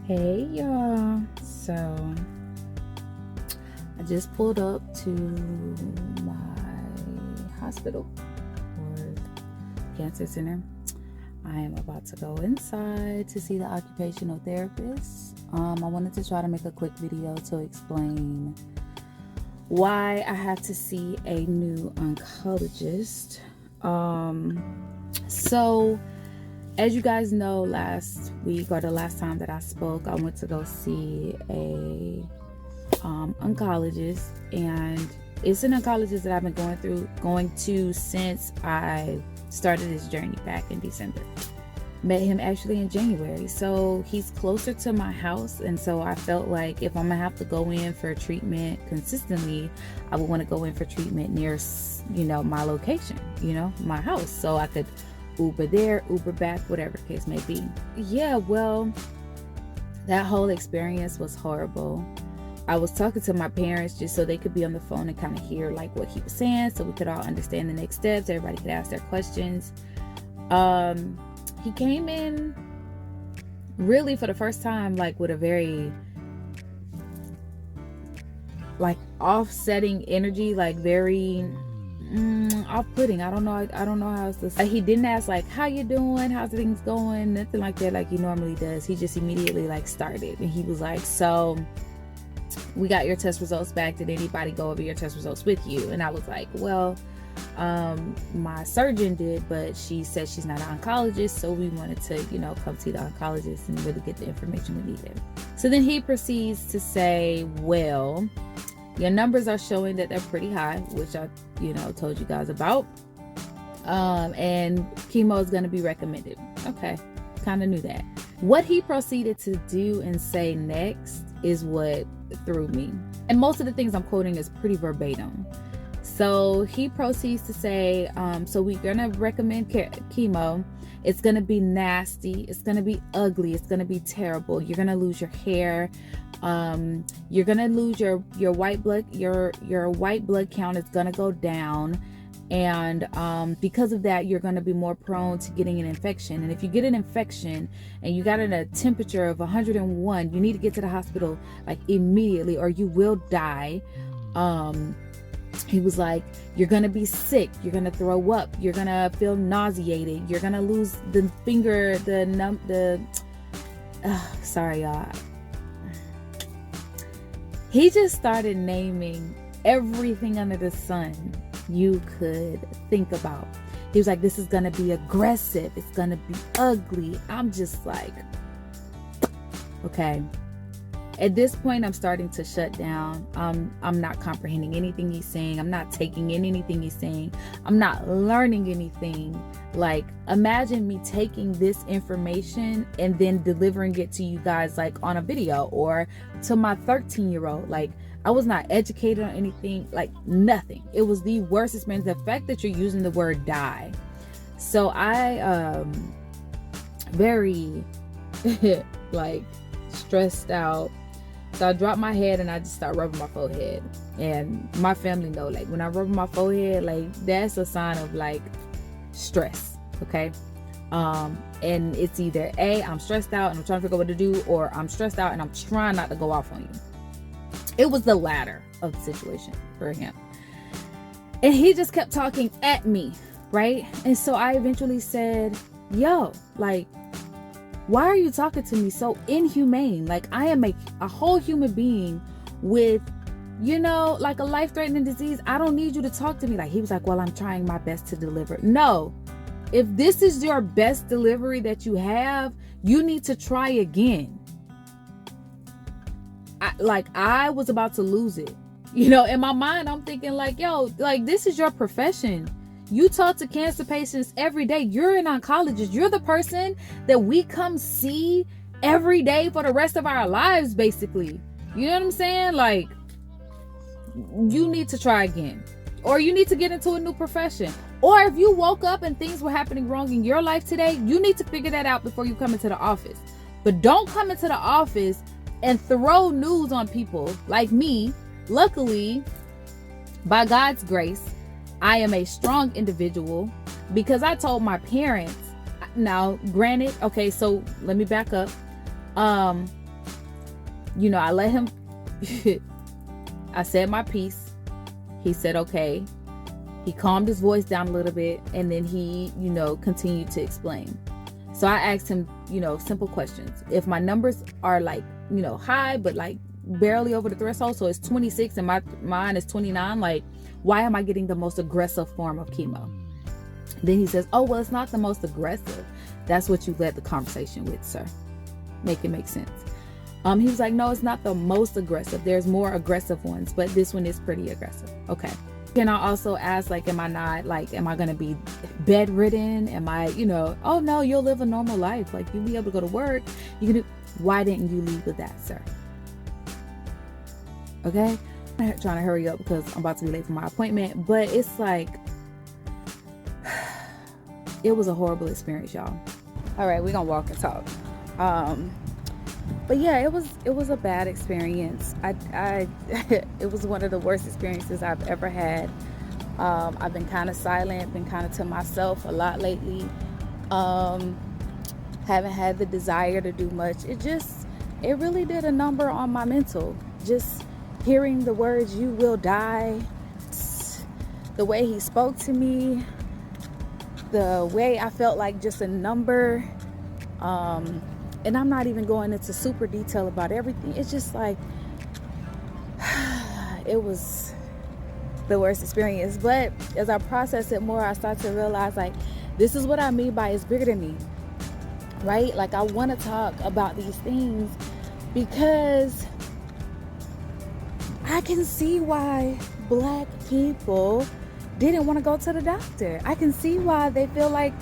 Hey y'all, so I just pulled up to my hospital or cancer center. I am about to go inside to see the occupational therapist. I wanted to try to make a quick video to explain why I have to see a new oncologist. So as you guys know, last week or the last time that I spoke, I went to go see a oncologist, and it's an oncologist that I've been going to since I started this journey back in December. Met him actually in January, so he's closer to my house, and so I felt like if I'm gonna have to go in for treatment consistently, I would want to go in for treatment near, my location, my house, so I could Uber there, Uber back, whatever the case may be. Yeah, well, that whole experience was horrible. I was talking to my parents just so they could be on the phone and kind of hear like what he was saying, so we could all understand the next steps. Everybody could ask their questions. He came in really for the first time like with a very like offsetting energy, like very off-putting. I don't know how else to say. He didn't ask like, how you doing, how's things going, nothing like that like he normally does. He just immediately like started, and he was like, so we got your test results back, did anybody go over your test results with you? And I was like, well, my surgeon did, but she said she's not an oncologist, so we wanted to come see the oncologist and really get the information we needed. So then he proceeds to say, well, your numbers are showing that they're pretty high, which I told you guys about, and chemo is going to be recommended. Okay, kind of knew that. What he proceeded to do and say next is what threw me, and most of the things I'm quoting is pretty verbatim. So he proceeds to say, so we're going to recommend chemo. It's going to be nasty, it's going to be ugly, it's going to be terrible, you're going to lose your hair, you're going to lose your white blood, your white blood count is going to go down, and because of that you're going to be more prone to getting an infection, and if you get an infection and you got a temperature of 101, you need to get to the hospital like immediately or you will die. He was like, you're going to be sick, you're going to throw up, you're going to feel nauseated, you're going to lose the finger, sorry y'all. He just started naming everything under the sun you could think about. He was like, this is going to be aggressive, it's going to be ugly. I'm just like, okay. At this point, I'm starting to shut down. I'm not comprehending anything he's saying. I'm not taking in anything he's saying. I'm not learning anything. Like, imagine me taking this information and then delivering it to you guys like on a video or to my 13-year-old. Like, I was not educated on anything, like nothing. It was the worst experience. The fact that you're using the word die. So I very like stressed out. So I dropped my head and I just start rubbing my forehead. And my family know, like when I rub my forehead, like that's a sign of like stress. Okay. And it's either A, I'm stressed out and I'm trying to figure out what to do, or I'm stressed out and I'm trying not to go off on you. It was the latter of the situation for him. And he just kept talking at me, right? And so I eventually said, yo, like, why are you talking to me so inhumane? Like, I am a whole human being with, like a life-threatening disease. I don't need you to talk to me. Like, he was like, well, I'm trying my best to deliver. No, if this is your best delivery that you have, you need to try again. I was about to lose it. In my mind, I'm thinking like, yo, like this is your profession. You talk to cancer patients every day. You're an oncologist. You're the person that we come see every day for the rest of our lives, basically. You know what I'm saying? Like, you need to try again. Or you need to get into a new profession. Or if you woke up and things were happening wrong in your life today, you need to figure that out before you come into the office. But don't come into the office and throw news on people like me. Luckily, by God's grace, I am a strong individual because I told my parents. Now, granted, okay, so let me back up. you know, I let him, I said my piece. He said, okay. He calmed his voice down a little bit, and then he, you know, continued to explain. So I asked him, you know, simple questions. If my numbers are like, you know, high, but like barely over the threshold, so it's 26 and mine is 29, like, why am I getting the most aggressive form of chemo? Then he says, oh, well, it's not the most aggressive. That's what you led the conversation with, sir. Make it make sense. He was like, no, it's not the most aggressive. There's more aggressive ones, but this one is pretty aggressive. Okay. Can I also ask, like, am I going to be bedridden? Am I, you know, oh no, you'll live a normal life. Like, you'll be able to go to work. Why didn't you lead with that, sir? Okay. I'm trying to hurry up because I'm about to be late for my appointment, but it's like, it was a horrible experience, y'all. All right, we're gonna walk and talk. But yeah, it was a bad experience. It was one of the worst experiences I've ever had. I've been kind of silent, been kind of to myself a lot lately. Haven't had the desire to do much. It really did a number on my mental. Just hearing the words, you will die, the way he spoke to me, the way I felt like just a number. And I'm not even going into super detail about everything. It's just like, it was the worst experience. But as I process it more, I start to realize, like, this is what I mean by it's bigger than me, right? Like, I want to talk about these things because I can see why Black people didn't want to go to the doctor. I can see why they feel like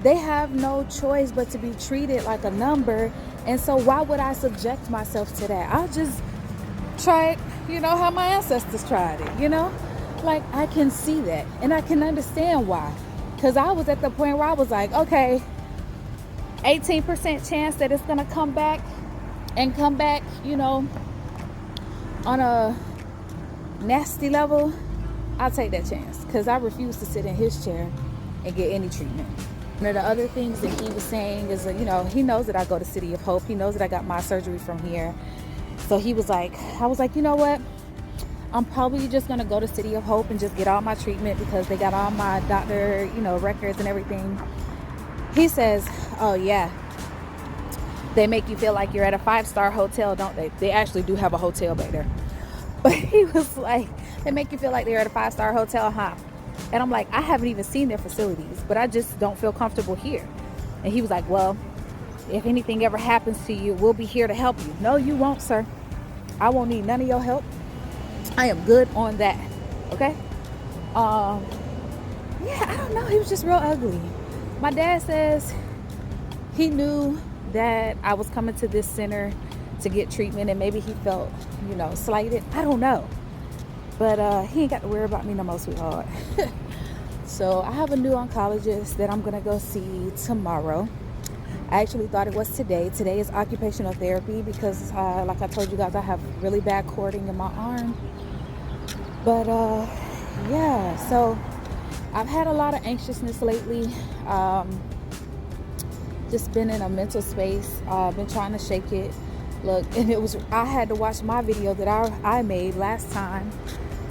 they have no choice but to be treated like a number. And so why would I subject myself to that? I'll just try it, you know, how my ancestors tried it, you know? Like, I can see that, and I can understand why. Because I was at the point where I was like, okay, 18% chance that it's going to come back, you know, on a nasty level. I'll take that chance, because I refuse to sit in his chair and get any treatment. One of the other things that he was saying is, you know, he knows that I go to City of Hope. He knows that I got my surgery from here. So he was like, I was like, you know what? I'm probably just going to go to City of Hope and just get all my treatment because they got all my doctor, you know, records and everything. He says, oh yeah, they make you feel like you're at a 5-star hotel, don't they? They actually do have a hotel back there. But he was like, they make you feel like they're at a 5-star hotel, huh? And I'm like, I haven't even seen their facilities, but I just don't feel comfortable here. And he was like, well, if anything ever happens to you, we'll be here to help you. No, you won't, sir. I won't need none of your help. I am good on that. Okay? Yeah, I don't know. He was just real ugly. My dad says he knew that I was coming to this center to get treatment, and maybe he felt, you know, slighted. I don't know. But he ain't got to worry about me no more, sweetheart. So I have a new oncologist that I'm going to go see tomorrow. I actually thought it was today. Today is occupational therapy because, like I told you guys, I have really bad cording in my arm. But, yeah, so I've had a lot of anxiousness lately. Just been in a mental space. Been trying to shake it. Look, and I had to watch my video that I made last time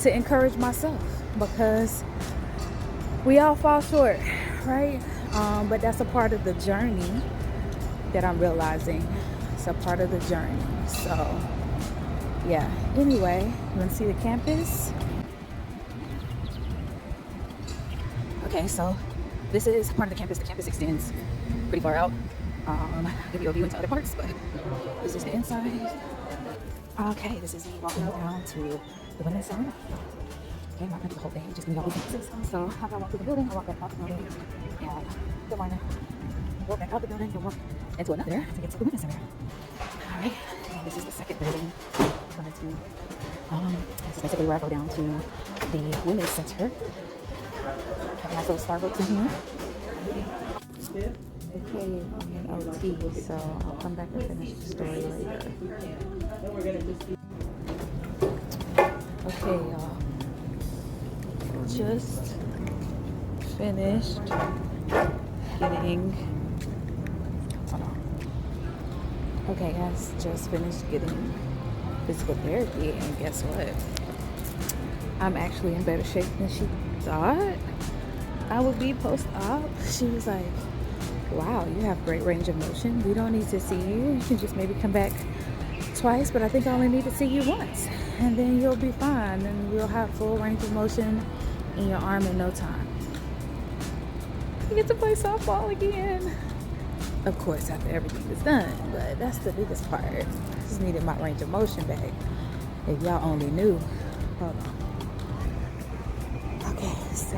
to encourage myself, because we all fall short, right? But that's a part of the journey that I'm realizing. It's a part of the journey. So yeah, anyway, you want to see the campus? Okay, so this is part of the campus. The campus extends pretty far out. I'll give you a view into other parts, but this is the inside. Okay, this is me walking down to the women's zone. Okay, I'm not going to do the whole thing, just gonna go these places. So after I walk through the building, I walk back out the building, and good morning. Walk back out the building, and walk into another to get to the women's center. Alright, this is the second building. This is basically where I go down to the women's center. Have a nice little Starbucks in here. Okay, OT, so I'll come back and finish the story later. Okay, y'all. Just finished getting Okay, guys, just finished getting physical therapy, and guess what? I'm actually in better shape than she thought I would be post-op. She was like, wow, you have great range of motion. We don't need to see you. You can just maybe come back twice, but I think I only need to see you once. And then you'll be fine. And we'll have full range of motion in your arm in no time. You get to play softball again. Of course, after everything is done, but that's the biggest part. I just needed my range of motion back. If y'all only knew. Hold on. Okay, so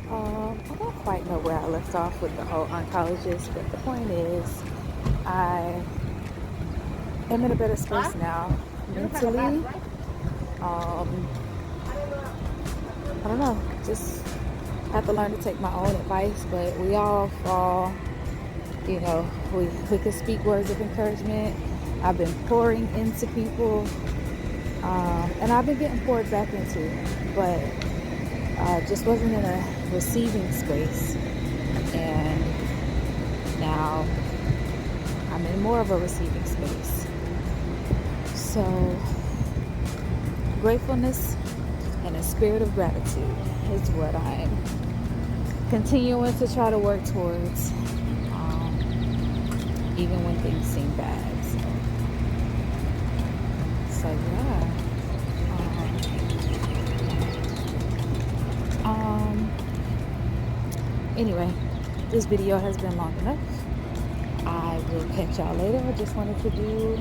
I don't quite know where I left off with the whole oncologist, but the point is, I am in a better space now mentally. I don't know, just have to learn to take my own advice, but we all fall. You know, we could speak words of encouragement. I've been pouring into people, and I've been getting poured back into, but just wasn't in a receiving space. And now I'm in more of a receiving space. So gratefulness and a spirit of gratitude is what I'm continuing to try to work towards. Even when things seem bad. So yeah. Anyway, this video has been long enough. I will catch y'all later. I just wanted to do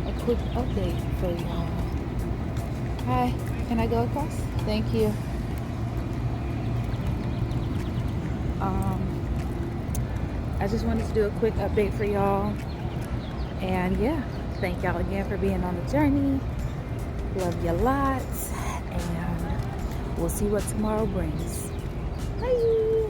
a quick update for y'all. Hi, can I go across? Thank you. I just wanted to do a quick update for y'all. And yeah, thank y'all again for being on the journey. Love you lots. And we'll see what tomorrow brings. Bye.